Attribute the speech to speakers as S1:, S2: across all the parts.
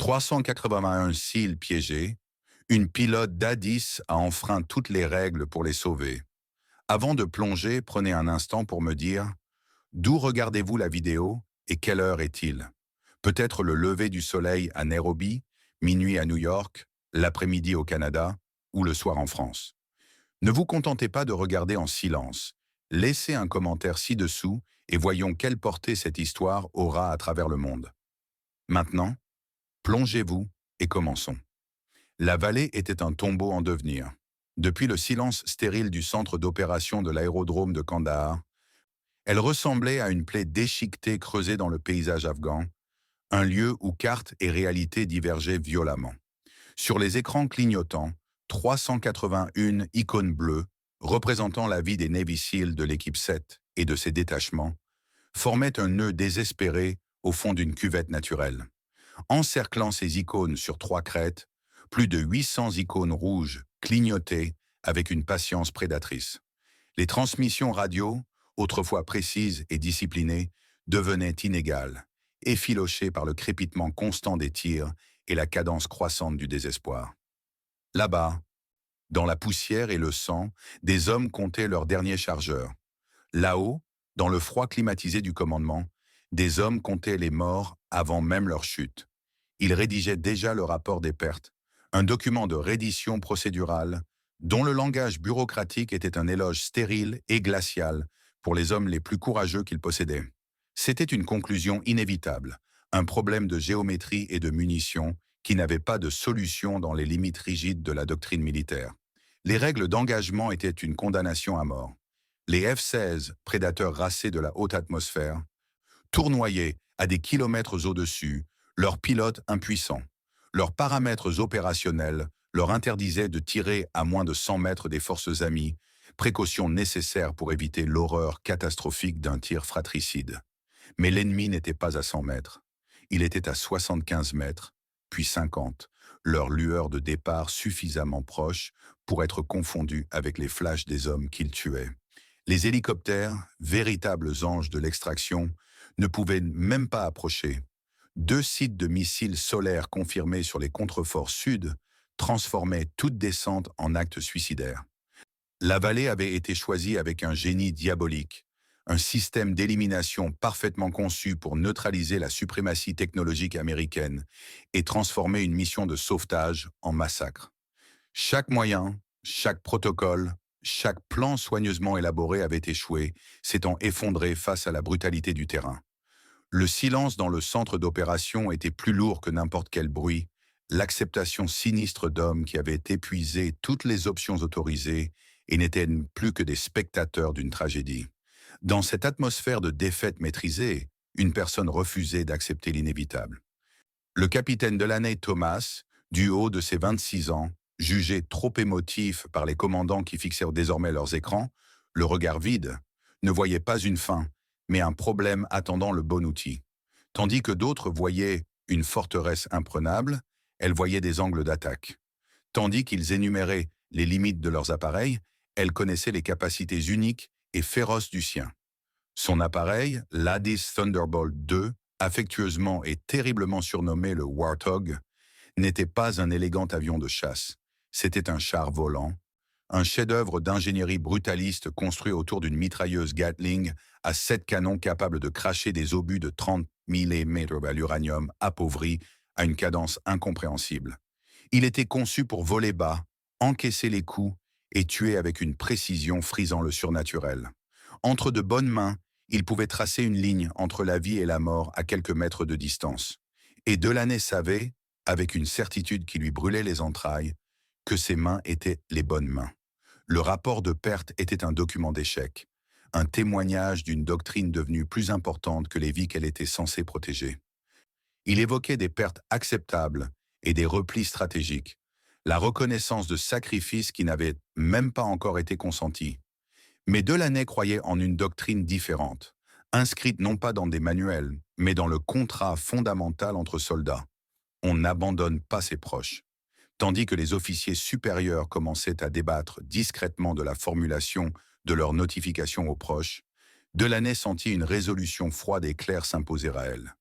S1: 381 cils piégés, une pilote d'A10 a enfreint toutes les règles pour les sauver. Avant de plonger, prenez un instant pour me dire d'où regardez-vous la vidéo et quelle heure est-il? Peut-être le lever du soleil à Nairobi, minuit à New York, l'après-midi au Canada ou le soir en France. Ne vous contentez pas de regarder en silence. Laissez un commentaire ci-dessous et voyons quelle portée cette histoire aura à travers le monde. Maintenant, plongez-vous et commençons. La vallée était un tombeau en devenir. Depuis le silence stérile du centre d'opération de l'aérodrome de Kandahar, elle ressemblait à une plaie déchiquetée creusée dans le paysage afghan, un lieu où carte et réalité divergeaient violemment. Sur les écrans clignotants, 381 icônes bleues, représentant la vie des Navy SEAL de l'équipe 7 et de ses détachements, formaient un nœud désespéré au fond d'une cuvette naturelle. Encerclant ces icônes sur 3 crêtes, plus de 800 icônes rouges clignotaient avec une patience prédatrice. Les transmissions radio, autrefois précises et disciplinées, devenaient inégales, effilochées par le crépitement constant des tirs et la cadence croissante du désespoir. Là-bas, dans la poussière et le sang, des hommes comptaient leurs derniers chargeurs. Là-haut, dans le froid climatisé du commandement, des hommes comptaient les morts avant même leur chute. Ils rédigeaient déjà le rapport des pertes, un document de reddition procédurale dont le langage bureaucratique était un éloge stérile et glacial pour les hommes les plus courageux qu'ils possédaient. C'était une conclusion inévitable, un problème de géométrie et de munitions qui n'avait pas de solution dans les limites rigides de la doctrine militaire. Les règles d'engagement étaient une condamnation à mort. Les F-16, prédateurs racés de la haute atmosphère, tournoyaient à des kilomètres au-dessus, leurs pilotes impuissants. Leurs paramètres opérationnels leur interdisaient de tirer à moins de 100 mètres des forces amies, précaution nécessaire pour éviter l'horreur catastrophique d'un tir fratricide. Mais l'ennemi n'était pas à 100 mètres. Il était à 75 mètres, puis 50, leur lueur de départ suffisamment proche pour être confondue avec les flashs des hommes qu'ils tuaient. Les hélicoptères, véritables anges de l'extraction, ne pouvaient même pas approcher. 2 sites de missiles solaires confirmés sur les contreforts sud transformaient toute descente en acte suicidaire. La vallée avait été choisie avec un génie diabolique, un système d'élimination parfaitement conçu pour neutraliser la suprématie technologique américaine et transformer une mission de sauvetage en massacre. Chaque moyen, chaque protocole, chaque plan soigneusement élaboré avait échoué, s'étant effondré face à la brutalité du terrain. Le silence dans le centre d'opération était plus lourd que n'importe quel bruit, l'acceptation sinistre d'hommes qui avaient épuisé toutes les options autorisées et n'étaient plus que des spectateurs d'une tragédie. Dans cette atmosphère de défaite maîtrisée, une personne refusait d'accepter l'inévitable. Le capitaine Delaney Thomas, du haut de ses 26 ans, jugé trop émotif par les commandants qui fixèrent désormais leurs écrans, le regard vide, ne voyait pas une fin, mais un problème attendant le bon outil. Tandis que d'autres voyaient une forteresse imprenable, elle voyait des angles d'attaque. Tandis qu'ils énuméraient les limites de leurs appareils, elle connaissait les capacités uniques et féroces du sien. Son appareil, l'A10 Thunderbolt II, affectueusement et terriblement surnommé le Warthog, n'était pas un élégant avion de chasse. C'était un char volant, un chef-d'œuvre d'ingénierie brutaliste construit autour d'une mitrailleuse Gatling à 7 canons capables de cracher des obus de 30 mm à l'uranium appauvri à une cadence incompréhensible. Il était conçu pour voler bas, encaisser les coups et tuer avec une précision frisant le surnaturel. Entre de bonnes mains, il pouvait tracer une ligne entre la vie et la mort à quelques mètres de distance. Et Delaney savait, avec une certitude qui lui brûlait les entrailles, que ses mains étaient les bonnes mains. Le rapport de perte était un document d'échec, un témoignage d'une doctrine devenue plus importante que les vies qu'elle était censée protéger. Il évoquait des pertes acceptables et des replis stratégiques, la reconnaissance de sacrifices qui n'avaient même pas encore été consentis. Mais Delaney croyait en une doctrine différente, inscrite non pas dans des manuels, mais dans le contrat fondamental entre soldats. On n'abandonne pas ses proches. Tandis que les officiers supérieurs commençaient à débattre discrètement de la formulation de leurs notifications aux proches, Delaney sentit une résolution froide et claire s'imposer à elle.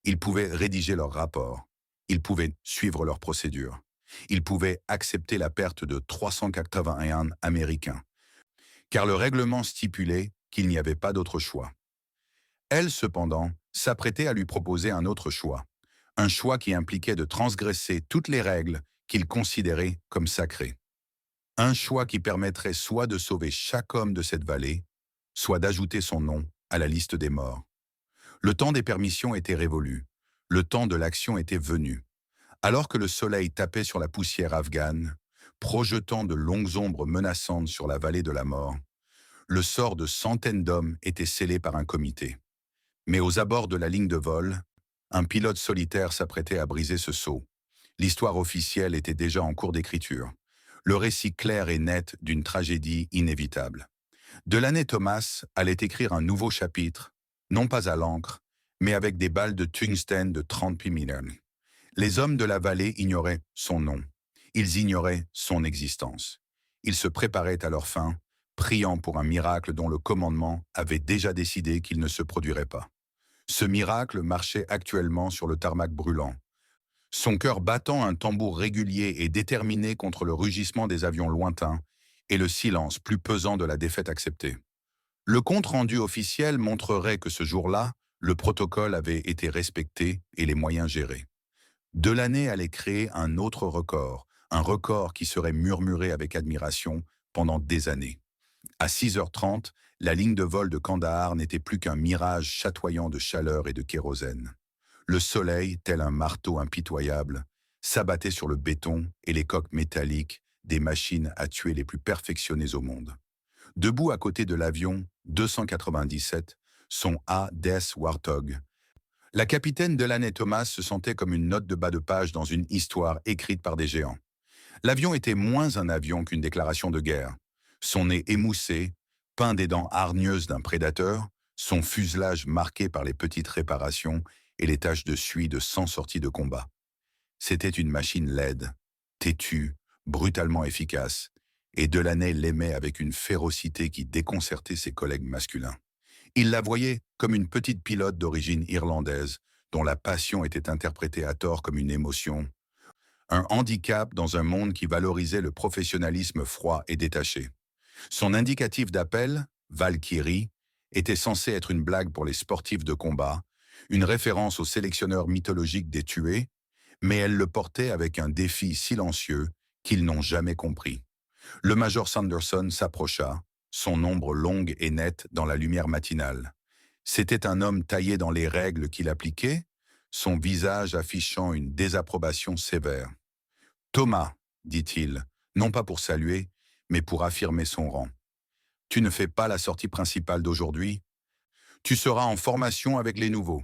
S1: Ils pouvaient rédiger leur rapport. Ils pouvaient suivre leur procédure. Ils pouvaient accepter la perte de 381 Américains, car le règlement stipulait qu'il n'y avait pas d'autre choix. Elle, cependant, s'apprêtait à lui proposer un autre choix, un choix qui impliquait de transgresser toutes les règles qu'il considérait comme sacrées. Un choix qui permettrait soit de sauver chaque homme de cette vallée, soit d'ajouter son nom à la liste des morts. Le temps des permissions était révolu, le temps de l'action était venu. Alors que le soleil tapait sur la poussière afghane, projetant de longues ombres menaçantes sur la vallée de la mort, le sort de centaines d'hommes était scellé par un comité. Mais aux abords de la ligne de vol, un pilote solitaire s'apprêtait à briser ce sceau. L'histoire officielle était déjà en cours d'écriture. Le récit clair et net d'une tragédie inévitable. Delaney Thomas allait écrire un nouveau chapitre, non pas à l'encre, mais avec des balles de tungstène de 30 mm. Les hommes de la vallée ignoraient son nom. Ils ignoraient son existence. Ils se préparaient à leur fin, priant pour un miracle dont le commandement avait déjà décidé qu'il ne se produirait pas. Ce miracle marchait actuellement sur le tarmac brûlant, son cœur battant un tambour régulier et déterminé contre le rugissement des avions lointains et le silence plus pesant de la défaite acceptée. Le compte-rendu officiel montrerait que ce jour-là, le protocole avait été respecté et les moyens gérés. Delaney allait créer un autre record, un record qui serait murmuré avec admiration pendant des années. À 6h30, la ligne de vol de Kandahar n'était plus qu'un mirage chatoyant de chaleur et de kérosène. Le soleil, tel un marteau impitoyable, s'abattait sur le béton et les coques métalliques des machines à tuer les plus perfectionnées au monde. Debout à côté de l'avion 297, son A-10 Warthog, la capitaine Delaney Thomas se sentait comme une note de bas de page dans une histoire écrite par des géants. L'avion était moins un avion qu'une déclaration de guerre. Son nez émoussé, peint des dents hargneuses d'un prédateur, son fuselage marqué par les petites réparations et les taches de suie de 100 sorties de combat. C'était une machine laide, têtue, brutalement efficace, et Delaney l'aimait avec une férocité qui déconcertait ses collègues masculins. Il la voyait comme une petite pilote d'origine irlandaise, dont la passion était interprétée à tort comme une émotion, un handicap dans un monde qui valorisait le professionnalisme froid et détaché. Son indicatif d'appel, Valkyrie, était censé être une blague pour les sportifs de combat, une référence au sélectionneur mythologique des tués, mais elle le portait avec un défi silencieux qu'ils n'ont jamais compris. Le major Sanderson s'approcha, son ombre longue et nette dans la lumière matinale. C'était un homme taillé dans les règles qu'il appliquait, son visage affichant une désapprobation sévère. « Thomas, dit-il, non pas pour saluer, mais pour affirmer son rang. Tu ne fais pas la sortie principale d'aujourd'hui. Tu seras en formation avec les nouveaux. »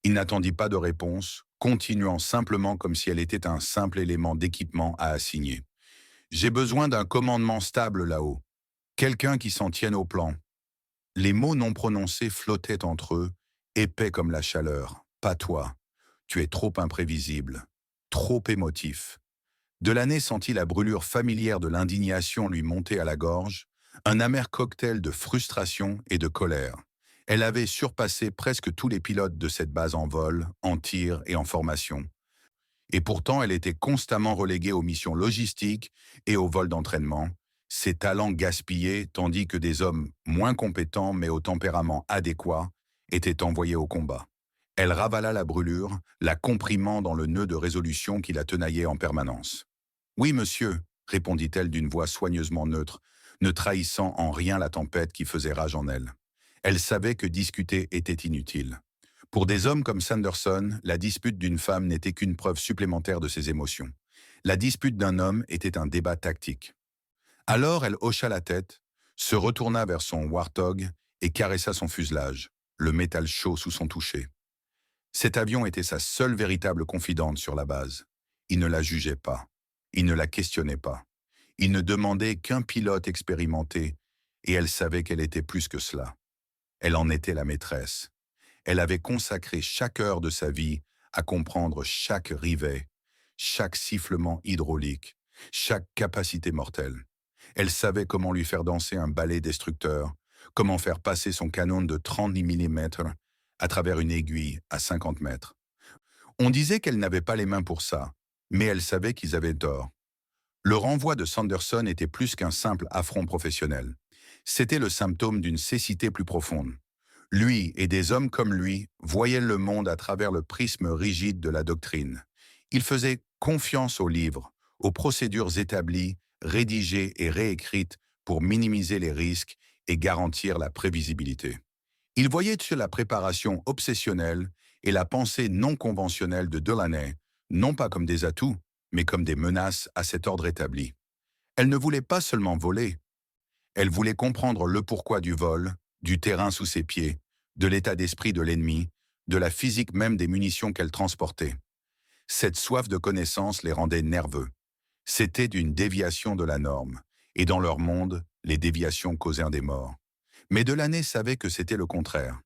S1: Il n'attendit pas de réponse, continuant simplement comme si elle était un simple élément d'équipement à assigner. « J'ai besoin d'un commandement stable là-haut. Quelqu'un qui s'en tienne au plan. » Les mots non prononcés flottaient entre eux, épais comme la chaleur. « Pas toi. Tu es trop imprévisible, trop émotif. » Delaney sentit la brûlure familière de l'indignation lui monter à la gorge, un amer cocktail de frustration et de colère. Elle avait surpassé presque tous les pilotes de cette base en vol, en tir et en formation. Et pourtant, elle était constamment reléguée aux missions logistiques et aux vols d'entraînement, ses talents gaspillés tandis que des hommes moins compétents mais au tempérament adéquat étaient envoyés au combat. Elle ravala la brûlure, la comprimant dans le nœud de résolution qui la tenaillait en permanence. « Oui, monsieur, » répondit-elle d'une voix soigneusement neutre, ne trahissant en rien la tempête qui faisait rage en elle. Elle savait que discuter était inutile. Pour des hommes comme Sanderson, la dispute d'une femme n'était qu'une preuve supplémentaire de ses émotions. La dispute d'un homme était un débat tactique. Alors elle hocha la tête, se retourna vers son Warthog et caressa son fuselage, le métal chaud sous son toucher. Cet avion était sa seule véritable confidente sur la base. Il ne la jugeait pas. Il ne la questionnait pas. Il ne demandait qu'un pilote expérimenté, et elle savait qu'elle était plus que cela. Elle en était la maîtresse. Elle avait consacré chaque heure de sa vie à comprendre chaque rivet, chaque sifflement hydraulique, chaque capacité mortelle. Elle savait comment lui faire danser un balai destructeur, comment faire passer son canon de 30 mm à travers une aiguille à 50 mètres. On disait qu'elle n'avait pas les mains pour ça, mais elle savait qu'ils avaient tort. Le renvoi de Sanderson était plus qu'un simple affront professionnel. C'était le symptôme d'une cécité plus profonde. Lui et des hommes comme lui voyaient le monde à travers le prisme rigide de la doctrine. Ils faisaient confiance aux livres, aux procédures établies, rédigées et réécrites pour minimiser les risques et garantir la prévisibilité. Ils voyaient sur la préparation obsessionnelle et la pensée non conventionnelle de Delaney, non pas comme des atouts, mais comme des menaces à cet ordre établi. Elle ne voulait pas seulement voler, elle voulait comprendre le pourquoi du vol, du terrain sous ses pieds, de l'état d'esprit de l'ennemi, de la physique même des munitions qu'elle transportait. Cette soif de connaissance les rendait nerveux. C'était d'une déviation de la norme, et dans leur monde, les déviations causèrent des morts. Mais Delaney savait que c'était le contraire.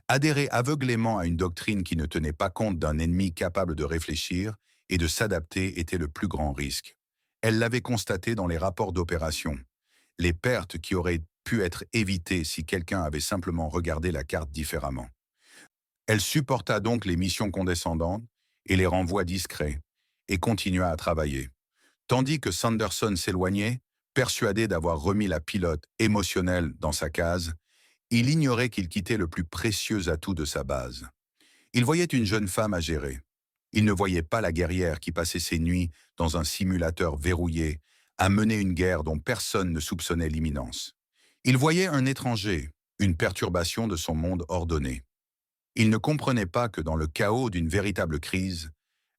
S1: Adhérer aveuglément à une doctrine qui ne tenait pas compte d'un ennemi capable de réfléchir et de s'adapter était le plus grand risque. Elle l'avait constaté dans les rapports d'opération. Les pertes qui auraient pu être évitées si quelqu'un avait simplement regardé la carte différemment. Elle supporta donc les missions condescendantes et les renvois discrets, et continua à travailler. Tandis que Sanderson s'éloignait, persuadé d'avoir remis la pilote émotionnelle dans sa case, il ignorait qu'il quittait le plus précieux atout de sa base. Il voyait une jeune femme à gérer. Il ne voyait pas la guerrière qui passait ses nuits dans un simulateur verrouillé, à mener une guerre dont personne ne soupçonnait l'imminence. Il voyait un étranger, une perturbation de son monde ordonné. Il ne comprenait pas que dans le chaos d'une véritable crise,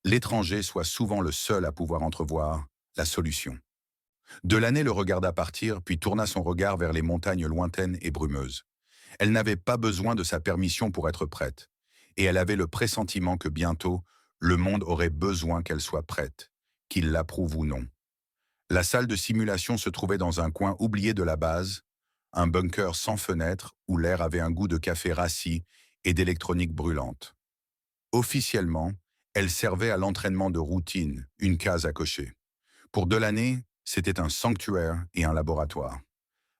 S1: l'étranger soit souvent le seul à pouvoir entrevoir la solution. Delaney le regarda partir, puis tourna son regard vers les montagnes lointaines et brumeuses. Elle n'avait pas besoin de sa permission pour être prête, et elle avait le pressentiment que bientôt, le monde aurait besoin qu'elle soit prête, qu'il l'approuve ou non. La salle de simulation se trouvait dans un coin oublié de la base, un bunker sans fenêtre où l'air avait un goût de café rassis et d'électronique brûlante. Officiellement, elle servait à l'entraînement de routine, une case à cocher. Pour Delaney, c'était un sanctuaire et un laboratoire.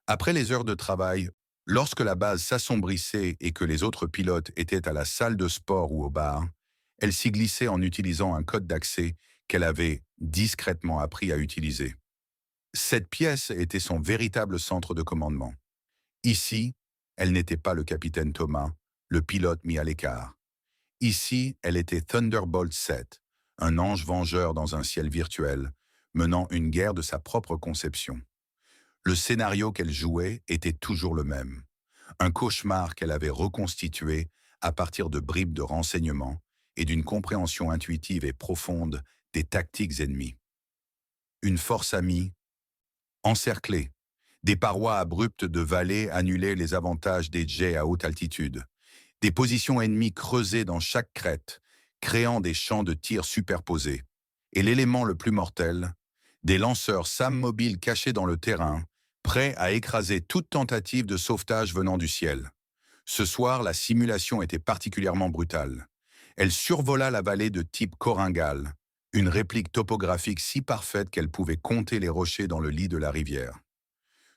S1: Après les heures de travail, lorsque la base s'assombrissait et que les autres pilotes étaient à la salle de sport ou au bar, elle s'y glissait en utilisant un code d'accès qu'elle avait discrètement appris à utiliser. Cette pièce était son véritable centre de commandement. Ici, elle n'était pas le capitaine Thomas, le pilote mis à l'écart. Ici, elle était Thunderbolt 7, un ange vengeur dans un ciel virtuel, menant une guerre de sa propre conception. Le scénario qu'elle jouait était toujours le même. Un cauchemar qu'elle avait reconstitué à partir de bribes de renseignements et d'une compréhension intuitive et profonde des tactiques ennemies. Une force amie, encerclée. Des parois abruptes de vallées annulaient les avantages des jets à haute altitude. Des positions ennemies creusées dans chaque crête, créant des champs de tir superposés. Et l'élément le plus mortel, des lanceurs SAM mobiles cachés dans le terrain, prêts à écraser toute tentative de sauvetage venant du ciel. Ce soir, la simulation était particulièrement brutale. Elle survola la vallée de type Koringal, une réplique topographique si parfaite qu'elle pouvait compter les rochers dans le lit de la rivière.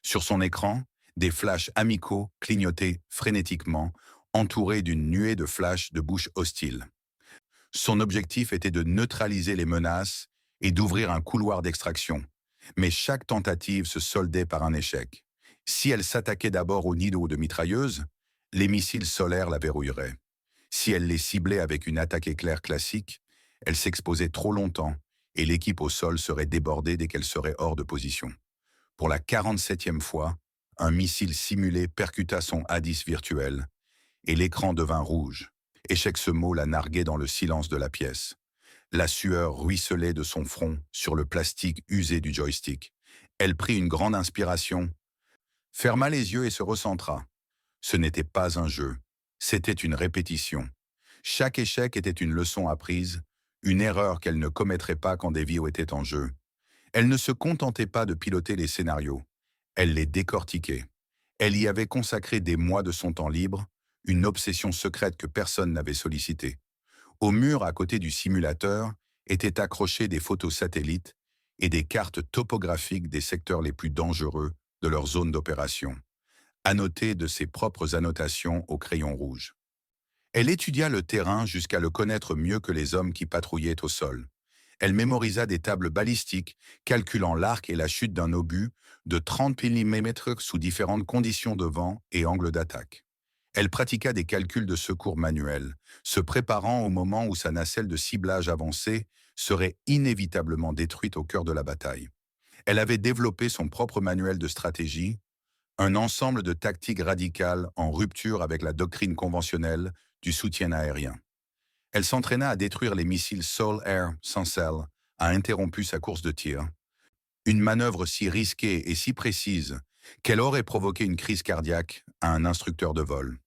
S1: Sur son écran, des flashs amicaux clignotaient frénétiquement, entourés d'une nuée de flashs de bouches hostiles. Son objectif était de neutraliser les menaces et d'ouvrir un couloir d'extraction. Mais chaque tentative se soldait par un échec. Si elle s'attaquait d'abord aux nids de mitrailleuses, les missiles solaires la verrouilleraient. Si elle les ciblait avec une attaque éclair classique, elle s'exposait trop longtemps et l'équipe au sol serait débordée dès qu'elle serait hors de position. Pour la 47e fois, un missile simulé percuta son A-10 virtuel et l'écran devint rouge. Échec ce mot la narguait dans le silence de la pièce. La sueur ruisselait de son front sur le plastique usé du joystick. Elle prit une grande inspiration, ferma les yeux et se recentra. Ce n'était pas un jeu, c'était une répétition. Chaque échec était une leçon apprise, une erreur qu'elle ne commettrait pas quand des vies étaient en jeu. Elle ne se contentait pas de piloter les scénarios, elle les décortiquait. Elle y avait consacré des mois de son temps libre, une obsession secrète que personne n'avait sollicitée. Au mur à côté du simulateur étaient accrochées des photos satellites et des cartes topographiques des secteurs les plus dangereux de leur zone d'opération, annotées de ses propres annotations au crayon rouge. Elle étudia le terrain jusqu'à le connaître mieux que les hommes qui patrouillaient au sol. Elle mémorisa des tables balistiques, calculant l'arc et la chute d'un obus de 30 mm sous différentes conditions de vent et angle d'attaque. Elle pratiqua des calculs de secours manuels, se préparant au moment où sa nacelle de ciblage avancée serait inévitablement détruite au cœur de la bataille. Elle avait développé son propre manuel de stratégie, un ensemble de tactiques radicales en rupture avec la doctrine conventionnelle du soutien aérien. Elle s'entraîna à détruire les missiles Sol-Air sans selle, a interrompu sa course de tir. Une manœuvre si risquée et si précise qu'elle aurait provoqué une crise cardiaque à un instructeur de vol.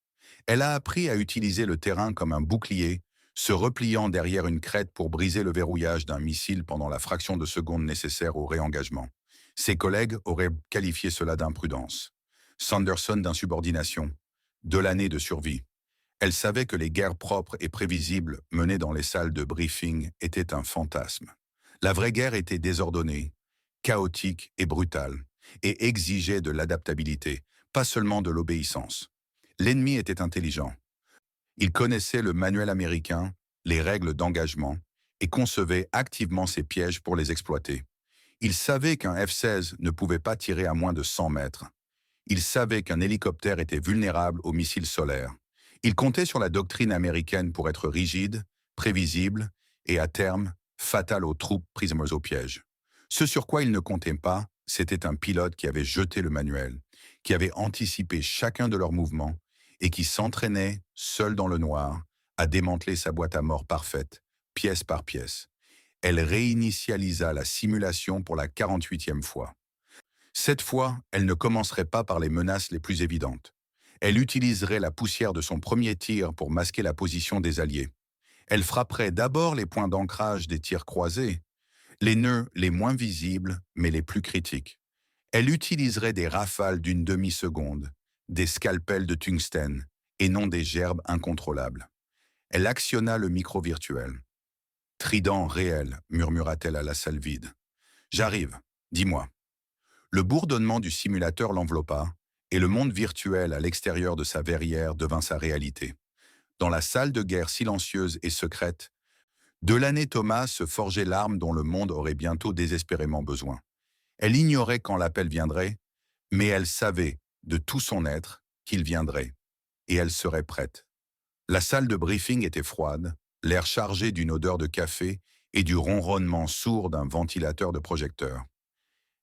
S1: Elle a appris à utiliser le terrain comme un bouclier, se repliant derrière une crête pour briser le verrouillage d'un missile pendant la fraction de seconde nécessaire au réengagement. Ses collègues auraient qualifié cela d'imprudence. Sanderson d'insubordination. Delaney de survie. Elle savait que les guerres propres et prévisibles menées dans les salles de briefing étaient un fantasme. La vraie guerre était désordonnée, chaotique et brutale, et exigeait de l'adaptabilité, pas seulement de l'obéissance. L'ennemi était intelligent. Il connaissait le manuel américain, les règles d'engagement, et concevait activement ses pièges pour les exploiter. Il savait qu'un F-16 ne pouvait pas tirer à moins de 100 mètres. Il savait qu'un hélicoptère était vulnérable aux missiles solaires. Il comptait sur la doctrine américaine pour être rigide, prévisible et, à terme, fatal aux troupes prises au piège. Ce sur quoi il ne comptait pas, c'était un pilote qui avait jeté le manuel, qui avait anticipé chacun de leurs mouvements et qui s'entraînait, seul dans le noir, à démanteler sa boîte à mort parfaite, pièce par pièce. Elle réinitialisa la simulation pour la 48e fois. Cette fois, elle ne commencerait pas par les menaces les plus évidentes. Elle utiliserait la poussière de son premier tir pour masquer la position des Alliés. Elle frapperait d'abord les points d'ancrage des tirs croisés, les nœuds les moins visibles mais les plus critiques. Elle utiliserait des rafales d'une demi-seconde, des scalpels de tungstène et non des gerbes incontrôlables. Elle actionna le micro virtuel. « Trident réel », murmura-t-elle à la salle vide. « J'arrive, dis-moi. » Le bourdonnement du simulateur l'enveloppa, et le monde virtuel à l'extérieur de sa verrière devint sa réalité. Dans la salle de guerre silencieuse et secrète, Delaney Thomas se forgeait l'arme dont le monde aurait bientôt désespérément besoin. Elle ignorait quand l'appel viendrait, mais elle savait, de tout son être, qu'il viendrait, et elle serait prête. La salle de briefing était froide, l'air chargé d'une odeur de café et du ronronnement sourd d'un ventilateur de projecteur.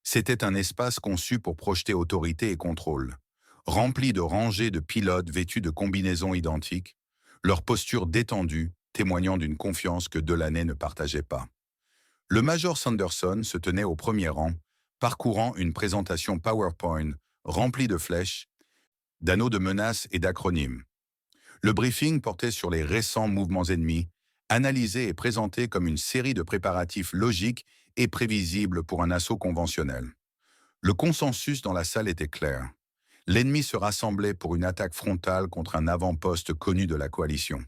S1: C'était un espace conçu pour projeter autorité et contrôle, rempli de rangées de pilotes vêtus de combinaisons identiques, leur posture détendue, témoignant d'une confiance que Delaney ne partageait pas. Le major Sanderson se tenait au premier rang, parcourant une présentation PowerPoint remplie de flèches, d'anneaux de menaces et d'acronymes. Le briefing portait sur les récents mouvements ennemis, analysés et présentés comme une série de préparatifs logiques et prévisibles pour un assaut conventionnel. Le consensus dans la salle était clair. L'ennemi se rassemblait pour une attaque frontale contre un avant-poste connu de la coalition.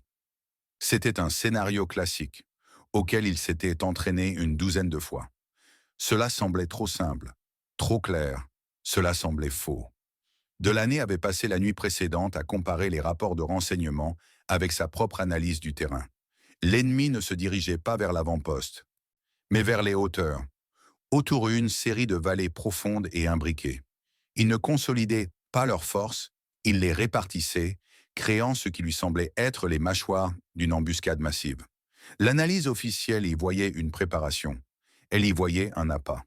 S1: C'était un scénario classique, auquel il s'était entraîné une douzaine de fois. Cela semblait trop simple, trop clair, cela semblait faux. Delaney avait passé la nuit précédente à comparer les rapports de renseignement avec sa propre analyse du terrain. L'ennemi ne se dirigeait pas vers l'avant-poste, mais vers les hauteurs, autour d'une série de vallées profondes et imbriquées. Il ne consolidait pas leurs forces, il les répartissait, créant ce qui lui semblait être les mâchoires d'une embuscade massive. L'analyse officielle y voyait une préparation. Elle y voyait un appât.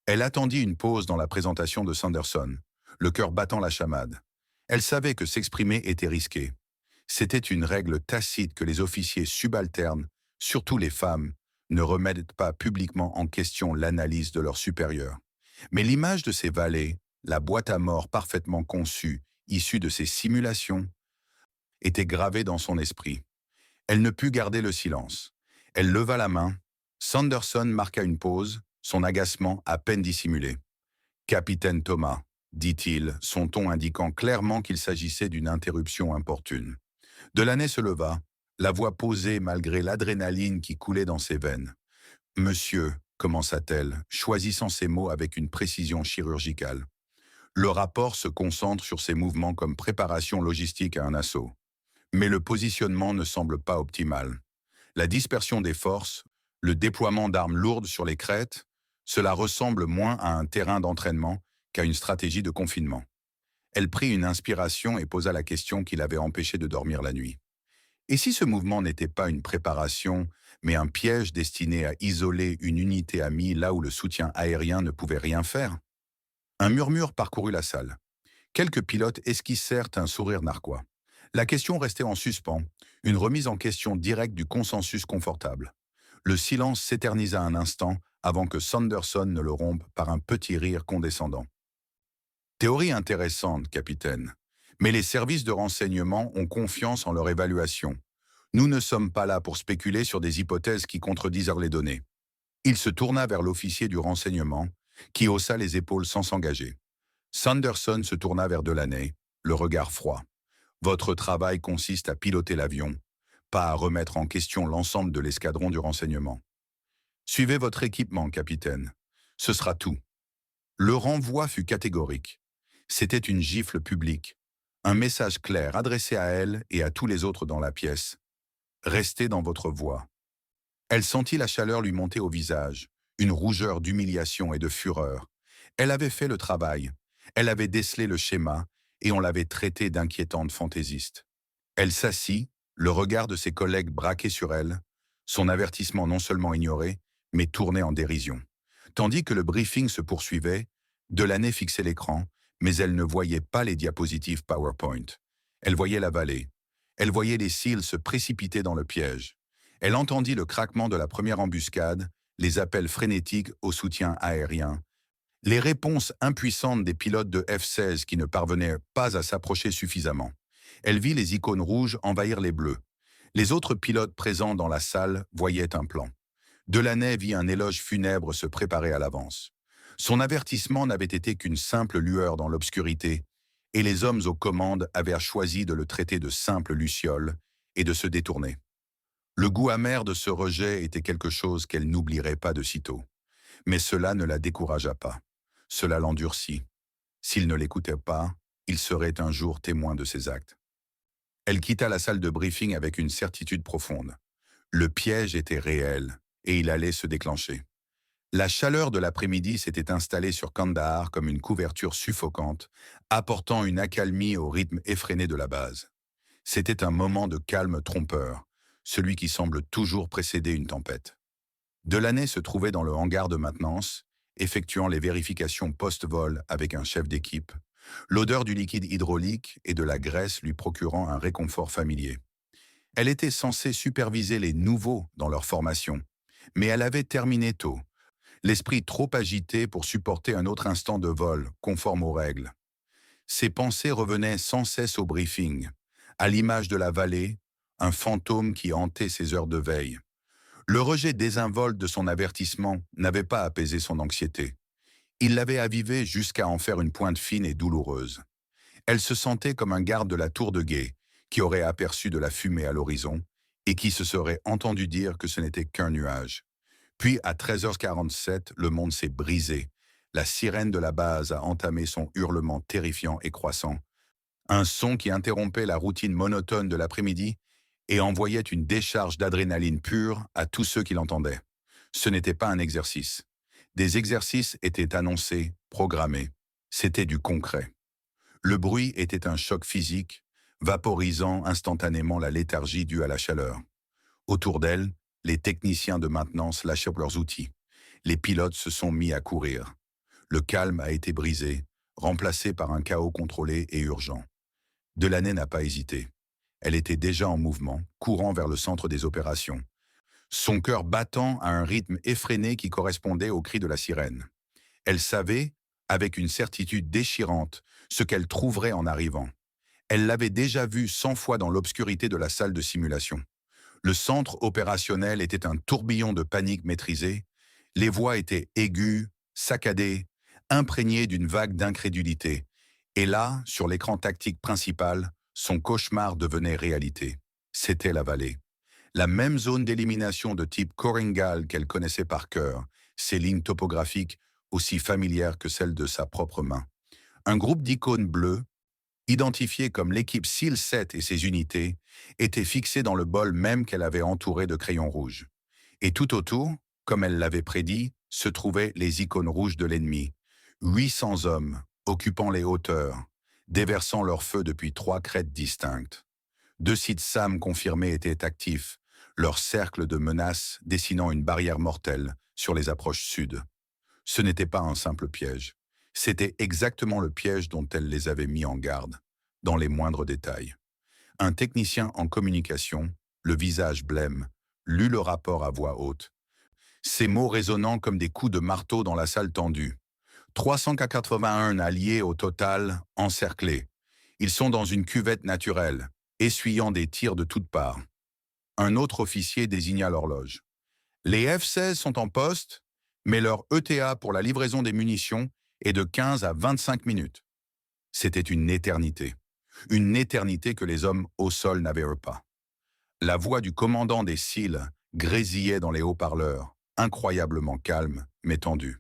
S1: Elle attendit une pause dans la présentation de Sanderson, le cœur battant la chamade. Elle savait que s'exprimer était risqué. C'était une règle tacite que les officiers subalternes, surtout les femmes, ne remettent pas publiquement en question l'analyse de leurs supérieurs. Mais l'image de ces vallées, la boîte à mort parfaitement conçue, issue de ces simulations, était gravée dans son esprit. Elle ne put garder le silence. Elle leva la main. Sanderson marqua une pause, son agacement à peine dissimulé. « Capitaine Thomas », dit-il, son ton indiquant clairement qu'il s'agissait d'une interruption importune. Delaney se leva, la voix posée malgré l'adrénaline qui coulait dans ses veines. « Monsieur », commença-t-elle, choisissant ses mots avec une précision chirurgicale. Le rapport se concentre sur ses mouvements comme préparation logistique à un assaut. Mais le positionnement ne semble pas optimal. La dispersion des forces, le déploiement d'armes lourdes sur les crêtes, cela ressemble moins à un terrain d'entraînement qu'à une stratégie de confinement. Elle prit une inspiration et posa la question qui l'avait empêché de dormir la nuit. Et si ce mouvement n'était pas une préparation, mais un piège destiné à isoler une unité amie là où le soutien aérien ne pouvait rien faire? Un murmure parcourut la salle. Quelques pilotes esquissèrent un sourire narquois. La question restait en suspens, une remise en question directe du consensus confortable. Le silence s'éternisa un instant avant que Sanderson ne le rompe par un petit rire condescendant. Théorie intéressante, capitaine. Mais les services de renseignement ont confiance en leur évaluation. Nous ne sommes pas là pour spéculer sur des hypothèses qui contredisent les données. Il se tourna vers l'officier du renseignement, qui haussa les épaules sans s'engager. Sanderson se tourna vers Delaney, le regard froid. Votre travail consiste à piloter l'avion, pas à remettre en question l'ensemble de l'escadron du renseignement. Suivez votre équipement, capitaine. Ce sera tout. Le renvoi fut catégorique. C'était une gifle publique. Un message clair adressé à elle et à tous les autres dans la pièce. Restez dans votre voie. Elle sentit la chaleur lui monter au visage, une rougeur d'humiliation et de fureur. Elle avait fait le travail. Elle avait décelé le schéma et on l'avait traitée d'inquiétante fantaisiste. Elle s'assit, le regard de ses collègues braqué sur elle, son avertissement non seulement ignoré, mais tourné en dérision. Tandis que le briefing se poursuivait, Delaney fixait l'écran, mais elle ne voyait pas les diapositives PowerPoint. Elle voyait la vallée. Elle voyait les SEALs se précipiter dans le piège. Elle entendit le craquement de la première embuscade, les appels frénétiques au soutien aérien, les réponses impuissantes des pilotes de F-16 qui ne parvenaient pas à s'approcher suffisamment. Elle vit les icônes rouges envahir les bleus. Les autres pilotes présents dans la salle voyaient un plan. Delaney vit un éloge funèbre se préparer à l'avance. Son avertissement n'avait été qu'une simple lueur dans l'obscurité, et les hommes aux commandes avaient choisi de le traiter de simple luciole et de se détourner. Le goût amer de ce rejet était quelque chose qu'elle n'oublierait pas de sitôt. Mais cela ne la découragea pas. Cela l'endurcit. S'il ne l'écoutait pas, il serait un jour témoin de ses actes. Elle quitta la salle de briefing avec une certitude profonde. Le piège était réel, et il allait se déclencher. La chaleur de l'après-midi s'était installée sur Kandahar comme une couverture suffocante, apportant une accalmie au rythme effréné de la base. C'était un moment de calme trompeur, celui qui semble toujours précéder une tempête. Delaney se trouvait dans le hangar de maintenance, effectuant les vérifications post-vol avec un chef d'équipe, l'odeur du liquide hydraulique et de la graisse lui procurant un réconfort familier. Elle était censée superviser les nouveaux dans leur formation, mais elle avait terminé tôt, l'esprit trop agité pour supporter un autre instant de vol, conforme aux règles. Ses pensées revenaient sans cesse au briefing, à l'image de la vallée, un fantôme qui hantait ses heures de veille. Le rejet désinvolte de son avertissement n'avait pas apaisé son anxiété. Il l'avait avivée jusqu'à en faire une pointe fine et douloureuse. Elle se sentait comme un garde de la tour de guet, qui aurait aperçu de la fumée à l'horizon et qui se serait entendu dire que ce n'était qu'un nuage. Puis, à 13h47, le monde s'est brisé. La sirène de la base a entamé son hurlement terrifiant et croissant. Un son qui interrompait la routine monotone de l'après-midi et envoyait une décharge d'adrénaline pure à tous ceux qui l'entendaient. Ce n'était pas un exercice. Des exercices étaient annoncés, programmés. C'était du concret. Le bruit était un choc physique, vaporisant instantanément la léthargie due à la chaleur. Autour d'elle, les techniciens de maintenance lâchèrent leurs outils. Les pilotes se sont mis à courir. Le calme a été brisé, remplacé par un chaos contrôlé et urgent. Delaney n'a pas hésité. Elle était déjà en mouvement, courant vers le centre des opérations. Son cœur battant à un rythme effréné qui correspondait au cri de la sirène. Elle savait, avec une certitude déchirante, ce qu'elle trouverait en arrivant. Elle l'avait déjà vu 100 fois dans l'obscurité de la salle de simulation. Le centre opérationnel était un tourbillon de panique maîtrisée. Les voix étaient aiguës, saccadées, imprégnées d'une vague d'incrédulité. Et là, sur l'écran tactique principal, son cauchemar devenait réalité. C'était la vallée. La même zone d'élimination de type Koringal qu'elle connaissait par cœur, ses lignes topographiques aussi familières que celles de sa propre main. Un groupe d'icônes bleues, identifiée comme l'équipe SEAL 7 et ses unités, était fixée dans le bol même qu'elle avait entouré de crayons rouges. Et tout autour, comme elle l'avait prédit, se trouvaient les icônes rouges de l'ennemi. 800 hommes, occupant les hauteurs, déversant leur feu depuis 3 crêtes distinctes. 2 sites SAM confirmés étaient actifs, leur cercle de menaces dessinant une barrière mortelle sur les approches sud. Ce n'était pas un simple piège. C'était exactement le piège dont elle les avait mis en garde, dans les moindres détails. Un technicien en communication, le visage blême, lut le rapport à voix haute. Ces mots résonnant comme des coups de marteau dans la salle tendue. 381 alliés au total, encerclés. Ils sont dans une cuvette naturelle, essuyant des tirs de toutes parts. Un autre officier désigna l'horloge. Les F-16 sont en poste, mais leur ETA pour la livraison des munitions est de 15 à 25 minutes. C'était une éternité. Une éternité que les hommes au sol n'avaient pas. La voix du commandant des SEAL grésillait dans les haut-parleurs, incroyablement calme, mais tendue.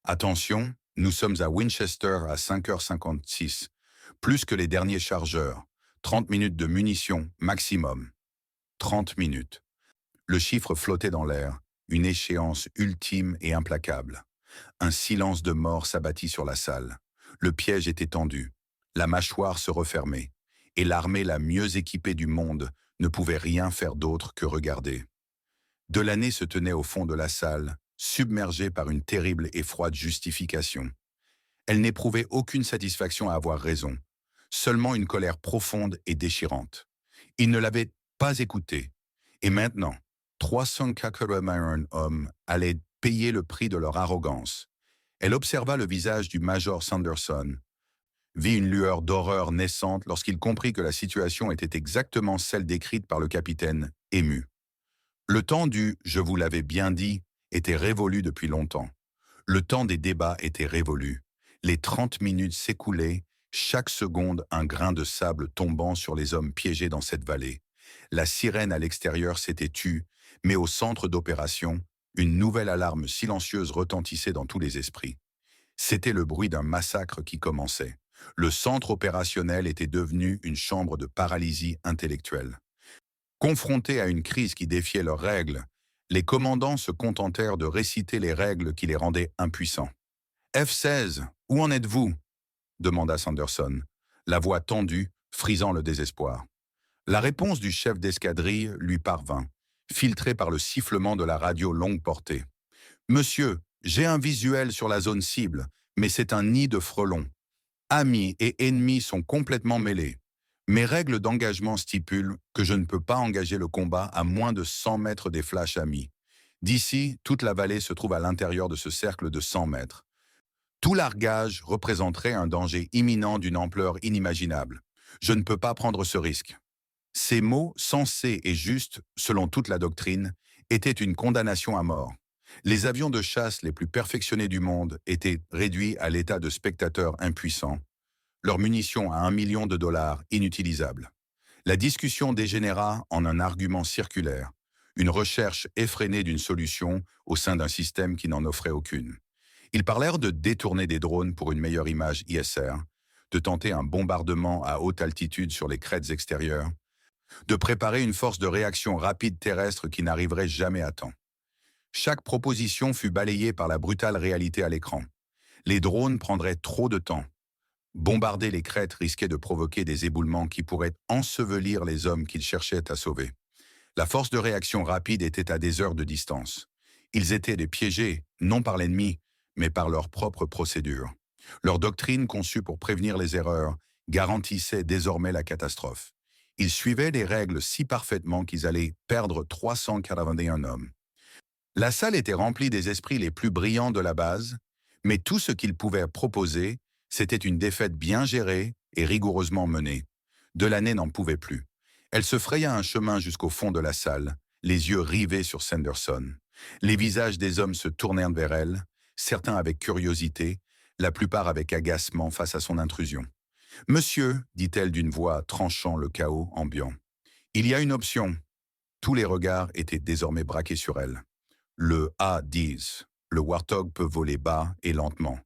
S1: Attention, nous sommes à Winchester à 5h56, plus que les derniers chargeurs. 30 minutes de munitions maximum. 30 minutes. Le chiffre flottait dans l'air, une échéance ultime et implacable. Un silence de mort s'abattit sur la salle. Le piège était tendu, la mâchoire se refermait, et l'armée la mieux équipée du monde ne pouvait rien faire d'autre que regarder. Delaney se tenait au fond de la salle, submergée par une terrible et froide justification. Elle n'éprouvait aucune satisfaction à avoir raison, seulement une colère profonde et déchirante. Il ne l'avait pas écoutée. Et maintenant, 381 hommes allaient payer le prix de leur arrogance. Elle observa le visage du major Sanderson, vit une lueur d'horreur naissante lorsqu'il comprit que la situation était exactement celle décrite par le capitaine, ému. Le temps du « je vous l'avais bien dit » était révolu depuis longtemps. Le temps des débats était révolu. Les 30 minutes s'écoulaient, chaque seconde un grain de sable tombant sur les hommes piégés dans cette vallée. La sirène à l'extérieur s'était tue, mais au centre d'opération, une nouvelle alarme silencieuse retentissait dans tous les esprits. C'était le bruit d'un massacre qui commençait. Le centre opérationnel était devenu une chambre de paralysie intellectuelle. Confrontés à une crise qui défiait leurs règles, les commandants se contentèrent de réciter les règles qui les rendaient impuissants. « F-16, où en êtes-vous » demanda Sanderson, la voix tendue, frisant le désespoir. La réponse du chef d'escadrille lui parvint, filtrée par le sifflement de la radio longue portée. « Monsieur, j'ai un visuel sur la zone cible, mais c'est un nid de frelons. Amis et ennemis sont complètement mêlés. Mes règles d'engagement stipulent que je ne peux pas engager le combat à moins de 100 mètres des flashs amis. D'ici, toute la vallée se trouve à l'intérieur de ce cercle de 100 mètres. Tout largage représenterait un danger imminent d'une ampleur inimaginable. Je ne peux pas prendre ce risque. » Ces mots, sensés et justes, selon toute la doctrine, étaient une condamnation à mort. Les avions de chasse les plus perfectionnés du monde étaient réduits à l'état de spectateurs impuissants, leurs munitions à $1 million inutilisables. La discussion dégénéra en un argument circulaire, une recherche effrénée d'une solution au sein d'un système qui n'en offrait aucune. Ils parlèrent de détourner des drones pour une meilleure image ISR, de tenter un bombardement à haute altitude sur les crêtes extérieures, de préparer une force de réaction rapide terrestre qui n'arriverait jamais à temps. Chaque proposition fut balayée par la brutale réalité à l'écran. Les drones prendraient trop de temps. Bombarder les crêtes risquait de provoquer des éboulements qui pourraient ensevelir les hommes qu'ils cherchaient à sauver. La force de réaction rapide était à des heures de distance. Ils étaient des piégés, non par l'ennemi, mais par leur propre procédure. Leur doctrine conçue pour prévenir les erreurs garantissait désormais la catastrophe. Ils suivaient les règles si parfaitement qu'ils allaient perdre 381 hommes. La salle était remplie des esprits les plus brillants de la base, mais tout ce qu'ils pouvaient proposer, c'était une défaite bien gérée et rigoureusement menée. Delaney n'en pouvait plus. Elle se fraya un chemin jusqu'au fond de la salle, les yeux rivés sur Sanderson. Les visages des hommes se tournèrent vers elle, certains avec curiosité, la plupart avec agacement face à son intrusion. « Monsieur, dit-elle d'une voix tranchant le chaos ambiant, il y a une option. » Tous les regards étaient désormais braqués sur elle. Le A-10, le Warthog peut voler bas et lentement.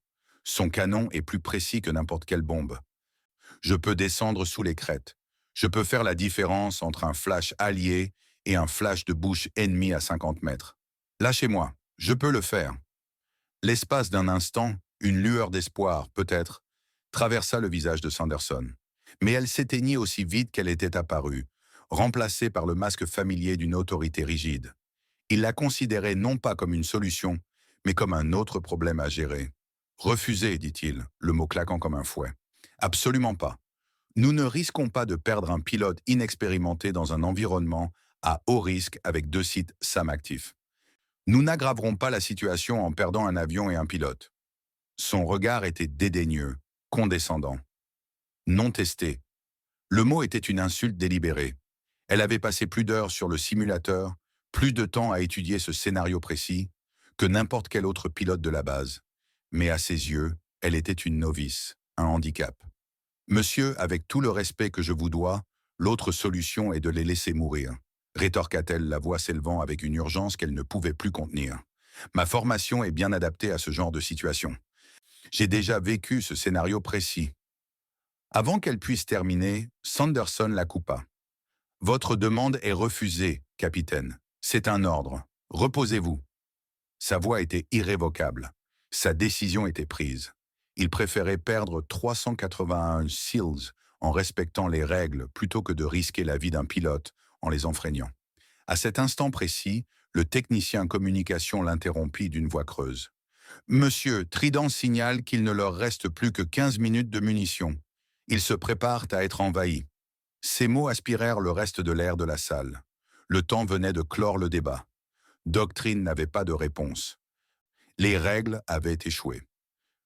S1: Son canon est plus précis que n'importe quelle bombe. Je peux descendre sous les crêtes. Je peux faire la différence entre un flash allié et un flash de bouche ennemi à 50 mètres. Lâchez-moi, je peux le faire. L'espace d'un instant, une lueur d'espoir, peut-être, traversa le visage de Sanderson. Mais elle s'éteignit aussi vite qu'elle était apparue, remplacée par le masque familier d'une autorité rigide. Il la considérait non pas comme une solution, mais comme un autre problème à gérer. Refusez, dit-il, le mot claquant comme un fouet. Absolument pas. Nous ne risquons pas de perdre un pilote inexpérimenté dans un environnement à haut risque avec 2 sites SAM actifs. Nous n'aggraverons pas la situation en perdant un avion et un pilote. Son regard était dédaigneux, condescendant. Non testé. Le mot était une insulte délibérée. Elle avait passé plus d'heures sur le simulateur, plus de temps à étudier ce scénario précis, que n'importe quel autre pilote de la base. Mais à ses yeux, elle était une novice, un handicap. Monsieur, avec tout le respect que je vous dois, l'autre solution est de les laisser mourir, rétorqua-t-elle, la voix s'élevant avec une urgence qu'elle ne pouvait plus contenir. Ma formation est bien adaptée à ce genre de situation. J'ai déjà vécu ce scénario précis. Avant qu'elle puisse terminer, Sanderson la coupa. Votre demande est refusée, capitaine. C'est un ordre. Reposez-vous. Sa voix était irrévocable. Sa décision était prise. Il préférait perdre 381 SEALs en respectant les règles plutôt que de risquer la vie d'un pilote en les enfreignant. À cet instant précis, le technicien communication l'interrompit d'une voix creuse. Monsieur, Trident signale qu'il ne leur reste plus que 15 minutes de munitions. Ils se préparent à être envahis. Ces mots aspirèrent le reste de l'air de la salle. Le temps venait de clore le débat. Doctrine n'avait pas de réponse. Les règles avaient échoué.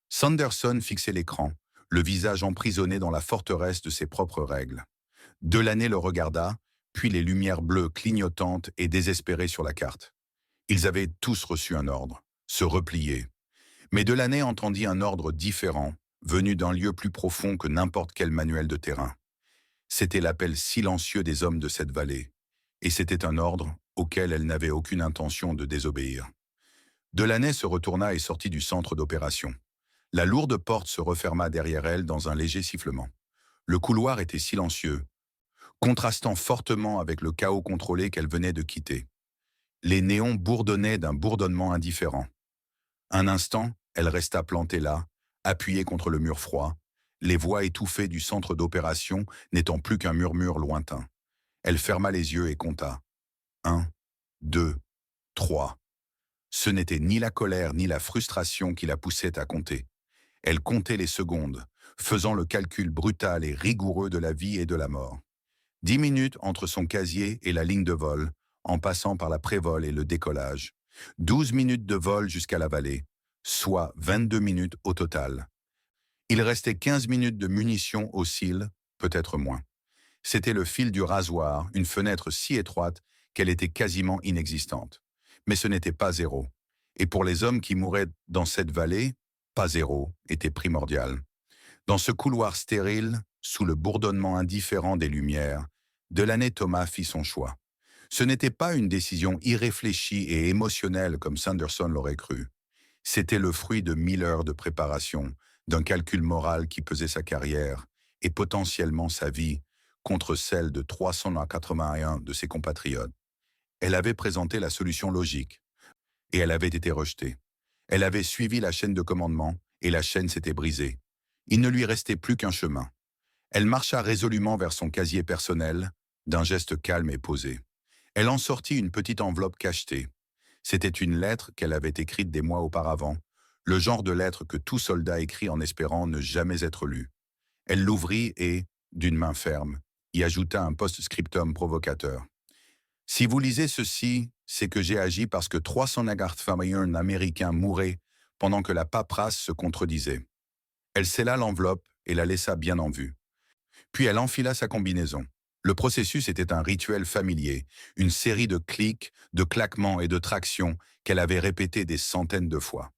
S1: Sanderson fixait l'écran, le visage emprisonné dans la forteresse de ses propres règles. Delaney le regarda, puis les lumières bleues clignotantes et désespérées sur la carte. Ils avaient tous reçu un ordre, se replier. Mais Delaney entendit un ordre différent, venu d'un lieu plus profond que n'importe quel manuel de terrain. C'était l'appel silencieux des hommes de cette vallée, et c'était un ordre auquel elle n'avait aucune intention de désobéir. Delaney se retourna et sortit du centre d'opération. La lourde porte se referma derrière elle dans un léger sifflement. Le couloir était silencieux, contrastant fortement avec le chaos contrôlé qu'elle venait de quitter. Les néons bourdonnaient d'un bourdonnement indifférent. Un instant, elle resta plantée là, appuyée contre le mur froid, les voix étouffées du centre d'opération n'étant plus qu'un murmure lointain. Elle ferma les yeux et compta. 1, 2, 3. Ce n'était ni la colère ni la frustration qui la poussaient à compter. Elle comptait les secondes, faisant le calcul brutal et rigoureux de la vie et de la mort. 10 minutes entre son casier et la ligne de vol, en passant par la prévol et le décollage. 12 minutes de vol jusqu'à la vallée, soit 22 minutes au total. Il restait 15 minutes de munitions au cil, peut-être moins. C'était le fil du rasoir, une fenêtre si étroite qu'elle était quasiment inexistante. Mais ce n'était pas zéro. Et pour les hommes qui mouraient dans cette vallée, pas zéro était primordial. Dans ce couloir stérile, sous le bourdonnement indifférent des lumières, Delaney Thomas fit son choix. Ce n'était pas une décision irréfléchie et émotionnelle comme Sanderson l'aurait cru. C'était le fruit de 1000 heures de préparation, d'un calcul moral qui pesait sa carrière et potentiellement sa vie contre celle de 381 de ses compatriotes. Elle avait présenté la solution logique et elle avait été rejetée. Elle avait suivi la chaîne de commandement et la chaîne s'était brisée. Il ne lui restait plus qu'un chemin. Elle marcha résolument vers son casier personnel, d'un geste calme et posé. Elle en sortit une petite enveloppe cachetée. C'était une lettre qu'elle avait écrite des mois auparavant, le genre de lettre que tout soldat écrit en espérant ne jamais être lu. Elle l'ouvrit et, d'une main ferme, y ajouta un post-scriptum provocateur. « Si vous lisez ceci, c'est que j'ai agi parce que 300 Nagartfamiliers américains mouraient pendant que la paperasse se contredisait. » Elle scella l'enveloppe et la laissa bien en vue. Puis elle enfila sa combinaison. Le processus était un rituel familier, une série de clics, de claquements et de tractions qu'elle avait répétés des centaines de fois.